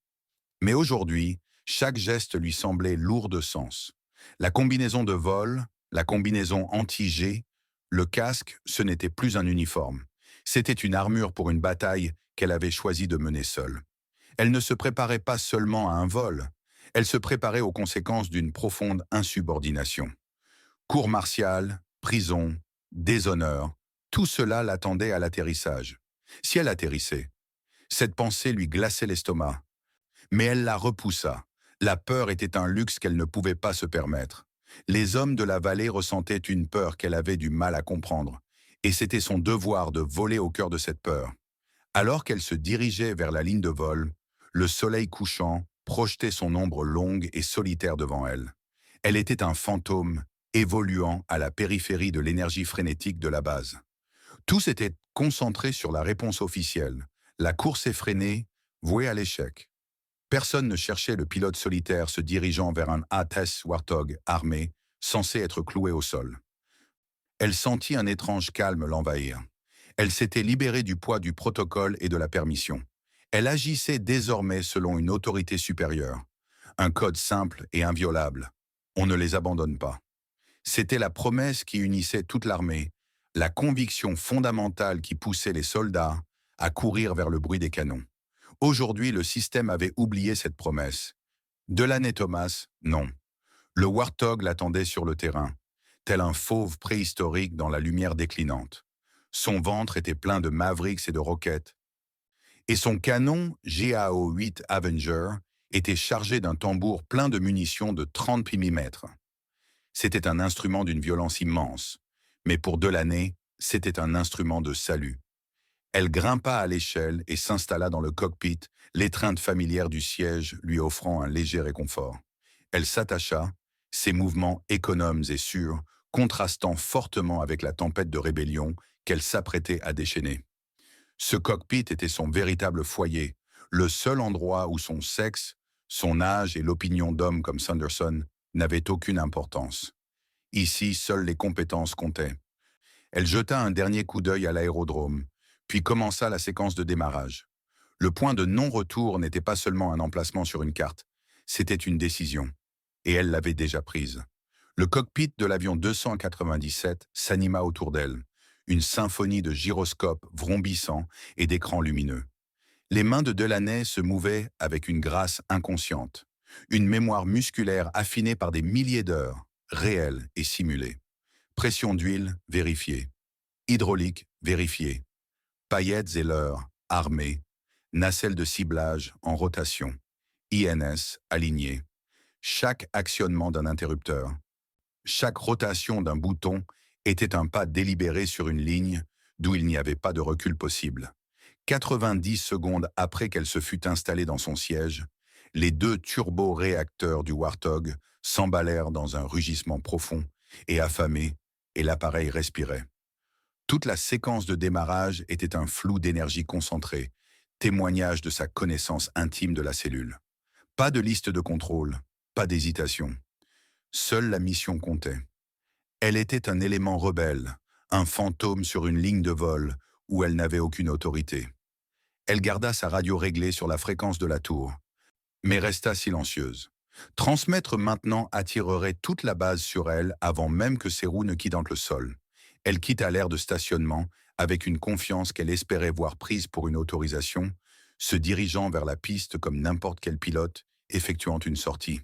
S1: Mais aujourd'hui, chaque geste lui semblait lourd de sens. La combinaison de vol, la combinaison anti-G, le casque, ce n'était plus un uniforme. C'était une armure pour une bataille qu'elle avait choisi de mener seule. Elle ne se préparait pas seulement à un vol, elle se préparait aux conséquences d'une profonde insubordination. Cour martiale, prison, déshonneur, tout cela l'attendait à l'atterrissage. Si elle atterrissait, cette pensée lui glaçait l'estomac, mais elle la repoussa. La peur était un luxe qu'elle ne pouvait pas se permettre. Les hommes de la vallée ressentaient une peur qu'elle avait du mal à comprendre, et c'était son devoir de voler au cœur de cette peur. Alors qu'elle se dirigeait vers la ligne de vol, le soleil couchant projetait son ombre longue et solitaire devant elle. Elle était un fantôme évoluant à la périphérie de l'énergie frénétique de la base. Tout s'était concentré sur la réponse officielle. La course effrénée, vouée à l'échec. Personne ne cherchait le pilote solitaire se dirigeant vers un ATS Warthog armé, censé être cloué au sol. Elle sentit un étrange calme l'envahir. Elle s'était libérée du poids du protocole et de la permission. Elle agissait désormais selon une autorité supérieure. Un code simple et inviolable. On ne les abandonne pas. C'était la promesse qui unissait toute l'armée, la conviction fondamentale qui poussait les soldats à courir vers le bruit des canons. Aujourd'hui, le système avait oublié cette promesse. Delaney Thomas, non. Le Warthog l'attendait sur le terrain, tel un fauve préhistorique dans la lumière déclinante. Son ventre était plein de Mavericks et de roquettes, et son canon GAO-8 Avenger était chargé d'un tambour plein de munitions de 30 mm. C'était un instrument d'une violence immense, mais pour Delaney, c'était un instrument de salut. Elle grimpa à l'échelle et s'installa dans le cockpit, l'étreinte familière du siège lui offrant un léger réconfort. Elle s'attacha, ses mouvements économes et sûrs, contrastant fortement avec la tempête de rébellion qu'elle s'apprêtait à déchaîner. Ce cockpit était son véritable foyer, le seul endroit où son sexe, son âge et l'opinion d'hommes comme Sanderson n'avaient aucune importance. Ici, seules les compétences comptaient. Elle jeta un dernier coup d'œil à l'aérodrome, puis commença la séquence de démarrage. Le point de non-retour n'était pas seulement un emplacement sur une carte, c'était une décision. Et elle l'avait déjà prise. Le cockpit de l'avion 297 s'anima autour d'elle, une symphonie de gyroscopes vrombissants et d'écrans lumineux. Les mains de Delaney se mouvaient avec une grâce inconsciente, une mémoire musculaire affinée par des milliers d'heures, réelles et simulées. Pression d'huile, vérifiée. Hydraulique, vérifiée. Paillettes et leurres, armées. Nacelles de ciblage, en rotation. INS, alignées. Chaque actionnement d'un interrupteur, chaque rotation d'un bouton était un pas délibéré sur une ligne d'où il n'y avait pas de recul possible. 90 secondes après qu'elle se fût installée dans son siège, les deux turbo-réacteurs du Warthog s'emballèrent dans un rugissement profond et affamé, et l'appareil respirait. Toute la séquence de démarrage était un flou d'énergie concentrée, témoignage de sa connaissance intime de la cellule. Pas de liste de contrôle, pas d'hésitation. Seule la mission comptait. Elle était un élément rebelle, un fantôme sur une ligne de vol où elle n'avait aucune autorité. Elle garda sa radio réglée sur la fréquence de la tour, mais resta silencieuse. Transmettre maintenant attirerait toute la base sur elle avant même que ses roues ne quittent le sol. Elle quitta l'aire de stationnement avec une confiance qu'elle espérait voir prise pour une autorisation, se dirigeant vers la piste comme n'importe quel pilote effectuant une sortie.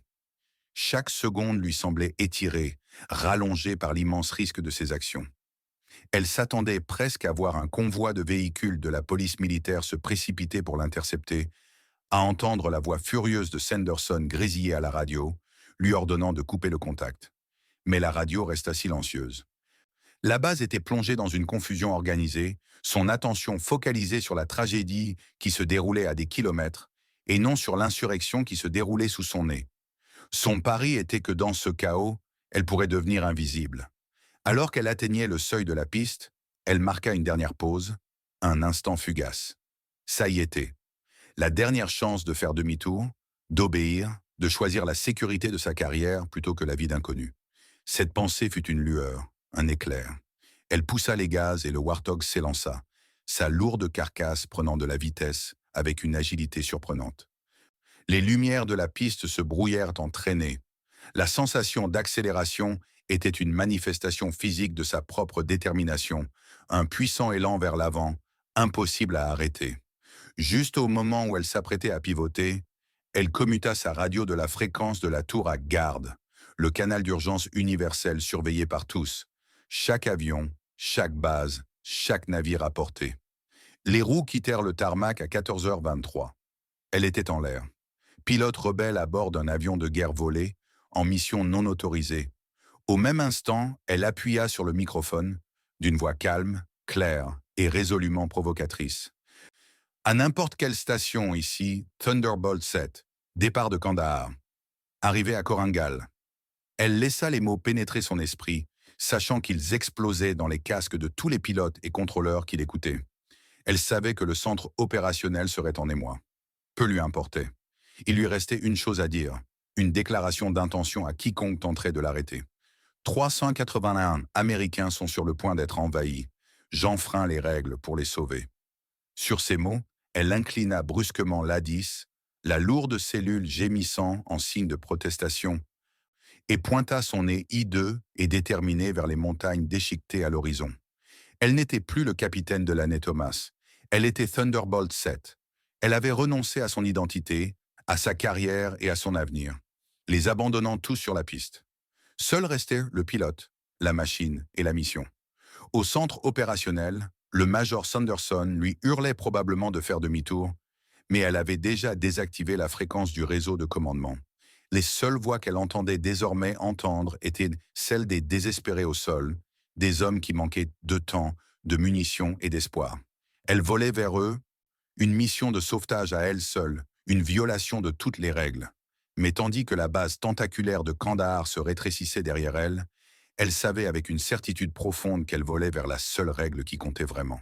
S1: Chaque seconde lui semblait étirée, rallongée par l'immense risque de ses actions. Elle s'attendait presque à voir un convoi de véhicules de la police militaire se précipiter pour l'intercepter, à entendre la voix furieuse de Sanderson grésiller à la radio, lui ordonnant de couper le contact. Mais la radio resta silencieuse. La base était plongée dans une confusion organisée, son attention focalisée sur la tragédie qui se déroulait à des kilomètres, et non sur l'insurrection qui se déroulait sous son nez. Son pari était que dans ce chaos, elle pourrait devenir invisible. Alors qu'elle atteignait le seuil de la piste, elle marqua une dernière pause, un instant fugace. Ça y était. La dernière chance de faire demi-tour, d'obéir, de choisir la sécurité de sa carrière plutôt que la vie d'inconnu. Cette pensée fut une lueur, un éclair. Elle poussa les gaz et le Warthog s'élança, sa lourde carcasse prenant de la vitesse avec une agilité surprenante. Les lumières de la piste se brouillèrent en traînées. La sensation d'accélération était une manifestation physique de sa propre détermination, un puissant élan vers l'avant, impossible à arrêter. Juste au moment où elle s'apprêtait à pivoter, elle commuta sa radio de la fréquence de la tour à garde. le canal d'urgence universel surveillé par tous. Chaque avion, chaque base, chaque navire à portée. Les roues quittèrent le tarmac à 14h23. Elle était en l'air. Pilote rebelle à bord d'un avion de guerre volé, en mission non autorisée. Au même instant, elle appuya sur le microphone, d'une voix calme, claire et résolument provocatrice. À n'importe quelle station ici, Thunderbolt 7, départ de Kandahar. Arrivée à Korangal. Elle laissa les mots pénétrer son esprit, sachant qu'ils explosaient dans les casques de tous les pilotes et contrôleurs qui l'écoutaient. Elle savait que le centre opérationnel serait en émoi. Peu lui importait. Il lui restait une chose à dire, une déclaration d'intention à quiconque tenterait de l'arrêter. 381 Américains sont sur le point d'être envahis. J'enfreins les règles pour les sauver. Sur ces mots, elle inclina brusquement l'A-10, la lourde cellule gémissant en signe de protestation, et pointa son nez hideux et déterminé vers les montagnes déchiquetées à l'horizon. Elle n'était plus le capitaine de l'année Thomas. Elle était Thunderbolt 7. Elle avait renoncé à son identité, à sa carrière et à son avenir, les abandonnant tous sur la piste. Seul restait le pilote, la machine et la mission. Au centre opérationnel, le major Sanderson lui hurlait probablement de faire demi-tour, mais elle avait déjà désactivé la fréquence du réseau de commandement. Les seules voix qu'elle entendait désormais entendre étaient celles des désespérés au sol, des hommes qui manquaient de temps, de munitions et d'espoir. Elle volait vers eux, une mission de sauvetage à elle seule, une violation de toutes les règles. Mais tandis que la base tentaculaire de Kandahar se rétrécissait derrière elle, elle savait avec une certitude profonde qu'elle volait vers la seule règle qui comptait vraiment.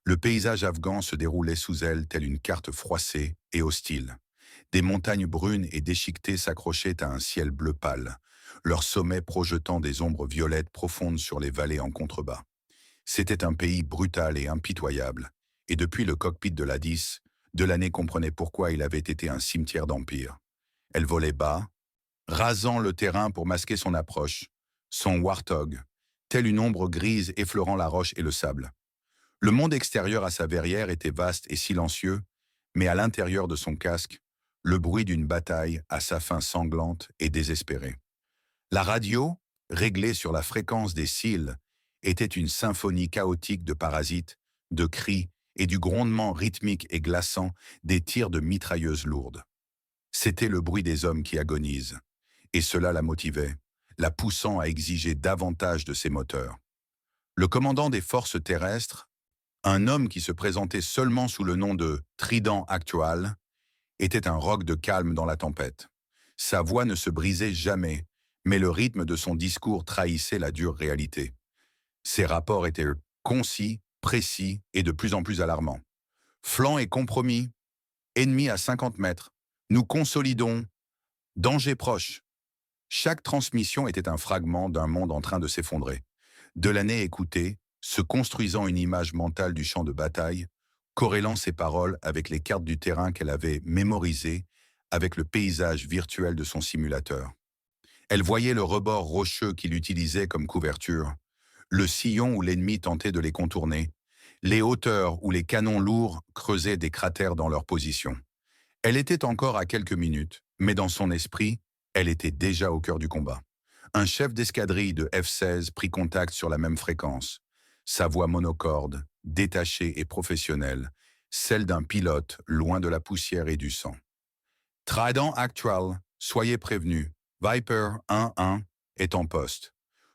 S1: Le paysage afghan se déroulait sous elle telle une carte froissée et hostile. Des montagnes brunes et déchiquetées s'accrochaient à un ciel bleu pâle, leur sommet projetant des ombres violettes profondes sur les vallées en contrebas. C'était un pays brutal et impitoyable, et depuis le cockpit de l'A-10, Delaney comprenait pourquoi il avait été un cimetière d'empire. Elle volait bas, rasant le terrain pour masquer son approche, son warthog, telle une ombre grise effleurant la roche et le sable. Le monde extérieur à sa verrière était vaste et silencieux, mais à l'intérieur de son casque, le bruit d'une bataille à sa fin sanglante et désespérée. La radio, réglée sur la fréquence des cils, était une symphonie chaotique de parasites, de cris et du grondement rythmique et glaçant des tirs de mitrailleuses lourdes. C'était le bruit des hommes qui agonisent, et cela la motivait, la poussant à exiger davantage de ses moteurs. Le commandant des forces terrestres, un homme qui se présentait seulement sous le nom de Trident Actual, était un roc de calme dans la tempête. Sa voix ne se brisait jamais, mais le rythme de son discours trahissait la dure réalité. Ses rapports étaient concis, précis et de plus en plus alarmants. Flanc et compromis, ennemi à 50 mètres, nous consolidons, danger proche. Chaque transmission était un fragment d'un monde en train de s'effondrer. Delaney écoutait, se construisant une image mentale du champ de bataille, corrélant ses paroles avec les cartes du terrain qu'elle avait mémorisées, avec le paysage virtuel de son simulateur. Elle voyait le rebord rocheux qu'il utilisait comme couverture, le sillon où l'ennemi tentait de les contourner, les hauteurs où les canons lourds creusaient des cratères dans leur position. Elle était encore à quelques minutes, mais dans son esprit, elle était déjà au cœur du combat. Un chef d'escadrille de F-16 prit contact sur la même fréquence. Sa voix monocorde, détachée et professionnelle, celle d'un pilote loin de la poussière et du sang. Trident Actual, soyez prévenus, Viper 1-1 est en poste.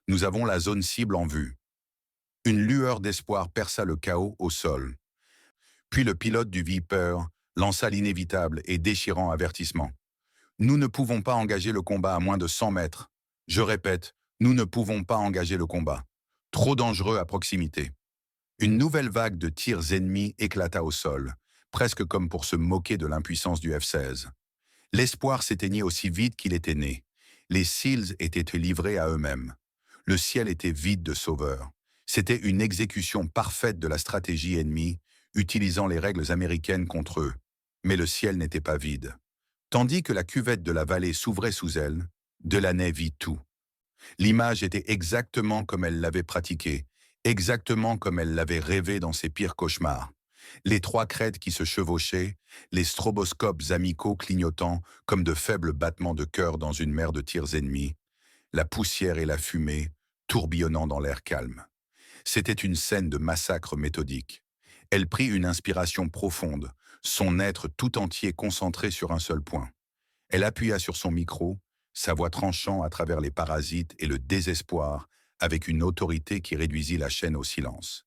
S1: Nous avons la zone cible en vue. Une lueur d'espoir perça le chaos au sol. Puis le pilote du Viper lança l'inévitable et déchirant avertissement. Nous ne pouvons pas engager le combat à moins de 100 mètres. Je répète, nous ne pouvons pas engager le combat. Trop dangereux à proximité. Une nouvelle vague de tirs ennemis éclata au sol, presque comme pour se moquer de l'impuissance du F-16. L'espoir s'éteignait aussi vite qu'il était né. Les SEALs étaient livrés à eux-mêmes. Le ciel était vide de sauveurs. C'était une exécution parfaite de la stratégie ennemie, utilisant les règles américaines contre eux. Mais le ciel n'était pas vide. Tandis que la cuvette de la vallée s'ouvrait sous elle, Delaney vit tout. L'image était exactement comme elle l'avait pratiquée, exactement comme elle l'avait rêvé dans ses pires cauchemars. Les trois crêtes qui se chevauchaient, les stroboscopes amicaux clignotant comme de faibles battements de cœur dans une mer de tirs ennemis, la poussière et la fumée tourbillonnant dans l'air calme. C'était une scène de massacre méthodique. Elle prit une inspiration profonde, son être tout entier concentré sur un seul point. Elle appuya sur son micro, sa voix tranchant à travers les parasites et le désespoir, avec une autorité qui réduisit la chaîne au silence.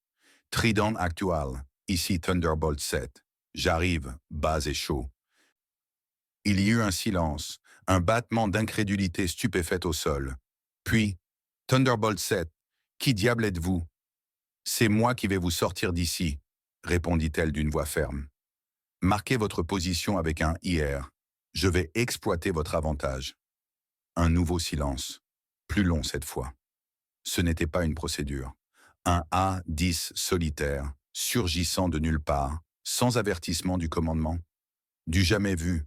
S1: Trident actual, ici Thunderbolt 7. J'arrive, bas et chaud. Il y eut un silence, un battement d'incrédulité stupéfaite au sol. Puis, Thunderbolt 7, qui diable êtes-vous? C'est moi qui vais vous sortir d'ici, répondit-elle d'une voix ferme. Marquez votre position avec un IR. Je vais exploiter votre avantage. Un nouveau silence, plus long cette fois. Ce n'était pas une procédure. Un A-10 solitaire, surgissant de nulle part, sans avertissement du commandement. Du jamais vu.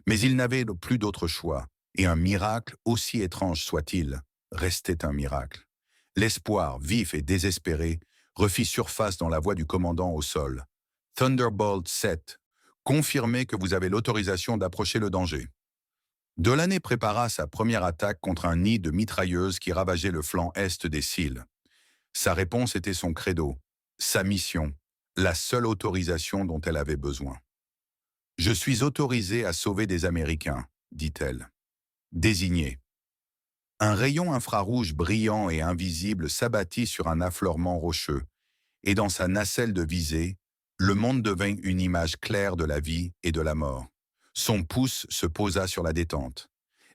S1: Mais il n'avait plus d'autre choix, et un miracle, aussi étrange soit-il, restait un miracle. L'espoir, vif et désespéré, refit surface dans la voix du commandant au sol. Thunderbolt 7, confirmez que vous avez l'autorisation d'approcher le danger. Delaney prépara sa première attaque contre un nid de mitrailleuses qui ravageait le flanc est des Seals. Sa réponse était son credo, sa mission, la seule autorisation dont elle avait besoin. « Je suis autorisé à sauver des Américains », dit-elle. « Désigné. » Un rayon infrarouge brillant et invisible s'abattit sur un affleurement rocheux, et dans sa nacelle de visée, le monde devint une image claire de la vie et de la mort. Son pouce se posa sur la détente.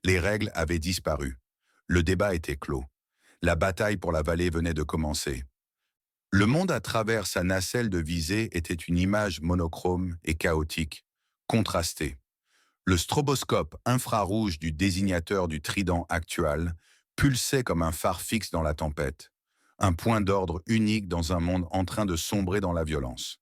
S1: Les règles avaient disparu. Le débat était clos. La bataille pour la vallée venait de commencer. Le monde à travers sa nacelle de visée était une image monochrome et chaotique, contrastée. Le stroboscope infrarouge du désignateur du trident actuel pulsait comme un phare fixe dans la tempête, un point d'ordre unique dans un monde en train de sombrer dans la violence.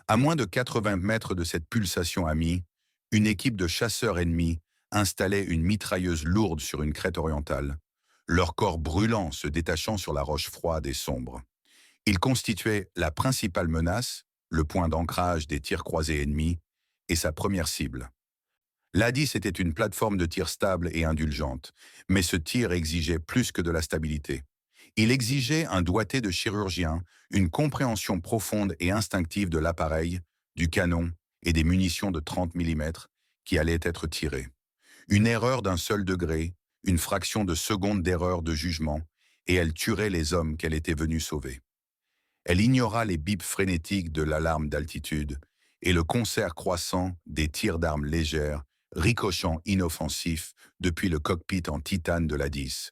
S1: À moins de 80 mètres de cette pulsation amie, une équipe de chasseurs ennemis installait une mitrailleuse lourde sur une crête orientale, leur corps brûlant se détachant sur la roche froide et sombre. Ils constituaient la principale menace, le point d'ancrage des tirs croisés ennemis, et sa première cible. L'A-10 était une plateforme de tir stable et indulgente, mais ce tir exigeait plus que de la stabilité. Il exigeait un doigté de chirurgien, une compréhension profonde et instinctive de l'appareil, du canon et des munitions de 30 mm qui allaient être tirées. Une erreur d'un seul degré, une fraction de seconde d'erreur de jugement, et elle tuerait les hommes qu'elle était venue sauver. Elle ignora les bips frénétiques de l'alarme d'altitude et le concert croissant des tirs d'armes légères, ricochant inoffensifs depuis le cockpit en titane de l'A-10.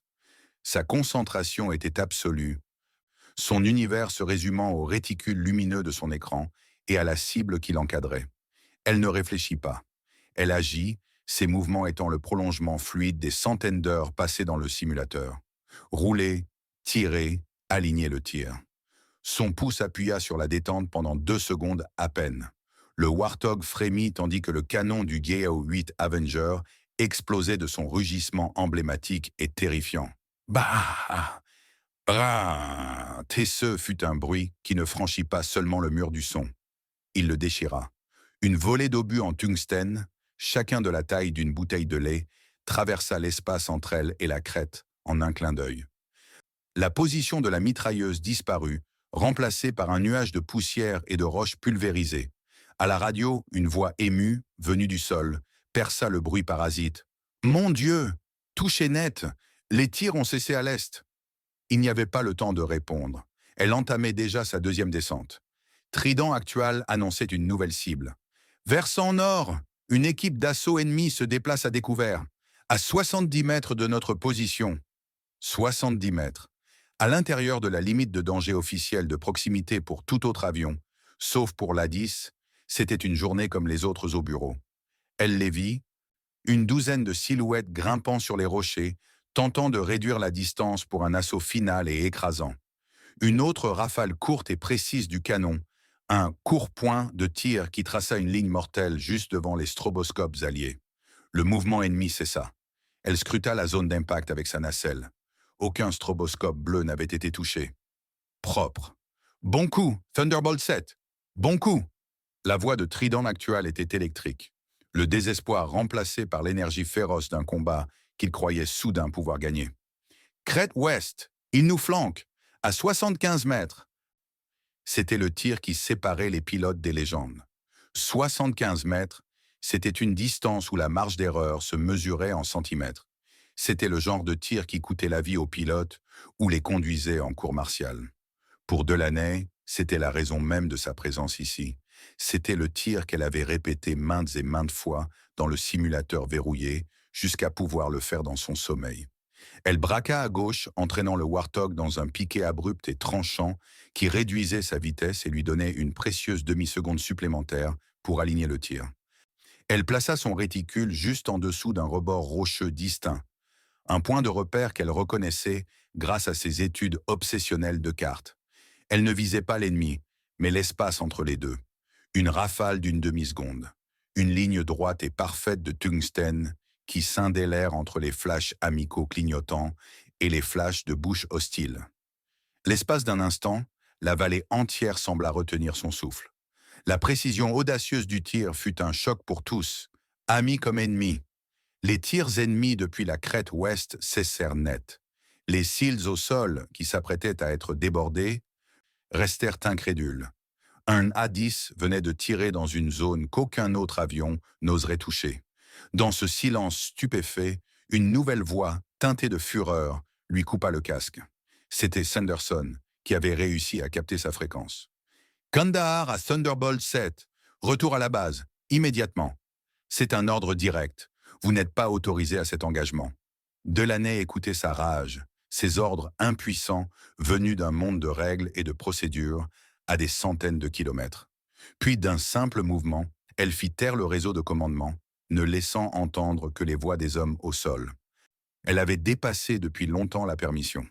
S1: Sa concentration était absolue, son univers se résumant au réticule lumineux de son écran et à la cible qui l'encadrait. Elle ne réfléchit pas. Elle agit, ses mouvements étant le prolongement fluide des centaines d'heures passées dans le simulateur. Rouler, tirer, aligner le tir. Son pouce appuya sur la détente pendant 2 secondes à peine. Le Warthog frémit tandis que le canon du GAO-8 Avenger explosait de son rugissement emblématique et terrifiant. Bah! Bra! Tesseux fut un bruit qui ne franchit pas seulement le mur du son. Il le déchira. Une volée d'obus en tungstène, chacun de la taille d'une bouteille de lait, traversa l'espace entre elle et la crête en un clin d'œil. La position de la mitrailleuse disparut, remplacée par un nuage de poussière et de roches pulvérisées. À la radio, une voix émue, venue du sol, perça le bruit parasite. « Mon Dieu! Touché net! Les tirs ont cessé à l'est !» Il n'y avait pas le temps de répondre. Elle entamait déjà sa deuxième descente. Trident actuel annonçait une nouvelle cible. « Versant nord, une équipe d'assaut ennemie se déplace à découvert, à 70 mètres de notre position. » 70 mètres. À l'intérieur de la limite de danger officielle de proximité pour tout autre avion, sauf pour l'A-10, c'était une journée comme les autres au bureau. Elle les vit, une douzaine de silhouettes grimpant sur les rochers, tentant de réduire la distance pour un assaut final et écrasant. Une autre rafale courte et précise du canon, un court point de tir qui traça une ligne mortelle juste devant les stroboscopes alliés. Le mouvement ennemi cessa. Elle scruta la zone d'impact avec sa nacelle. Aucun stroboscope bleu n'avait été touché. Propre. « Bon coup, Thunderbolt 7 ! Bon coup !» La voix de Trident actuel était électrique. Le désespoir remplacé par l'énergie féroce d'un combat qu'il croyait soudain pouvoir gagner. Crête ouest, il nous flanque, à 75 mètres. C'était le tir qui séparait les pilotes des légendes. 75 mètres, c'était une distance où la marge d'erreur se mesurait en centimètres. C'était le genre de tir qui coûtait la vie aux pilotes ou les conduisait en cour martiale. Pour Delaney, c'était la raison même de sa présence ici. C'était le tir qu'elle avait répété maintes et maintes fois dans le simulateur verrouillé, jusqu'à pouvoir le faire dans son sommeil. Elle braqua à gauche, entraînant le Warthog dans un piqué abrupt et tranchant qui réduisait sa vitesse et lui donnait une précieuse demi-seconde supplémentaire pour aligner le tir. Elle plaça son réticule juste en dessous d'un rebord rocheux distinct, un point de repère qu'elle reconnaissait grâce à ses études obsessionnelles de cartes. Elle ne visait pas l'ennemi, mais l'espace entre les deux. Une rafale d'une demi-seconde. Une ligne droite et parfaite de tungstène qui scindait l'air entre les flashs amicaux clignotants et les flashs de bouches hostiles. L'espace d'un instant, la vallée entière sembla retenir son souffle. La précision audacieuse du tir fut un choc pour tous, amis comme ennemis. Les tirs ennemis depuis la crête ouest cessèrent net. Les SEALs au sol, qui s'apprêtaient à être débordés, restèrent incrédules. Un A-10 venait de tirer dans une zone qu'aucun autre avion n'oserait toucher. Dans ce silence stupéfait, une nouvelle voix, teintée de fureur, lui coupa le casque. C'était Sanderson, qui avait réussi à capter sa fréquence. Kandahar à Thunderbolt 7. Retour à la base, immédiatement. C'est un ordre direct. Vous n'êtes pas autorisé à cet engagement. Delaney écoutait sa rage, ses ordres impuissants venus d'un monde de règles et de procédures à des centaines de kilomètres. Puis d'un simple mouvement, elle fit taire le réseau de commandement, ne laissant entendre que les voix des hommes au sol. Elle avait dépassé depuis longtemps la permission.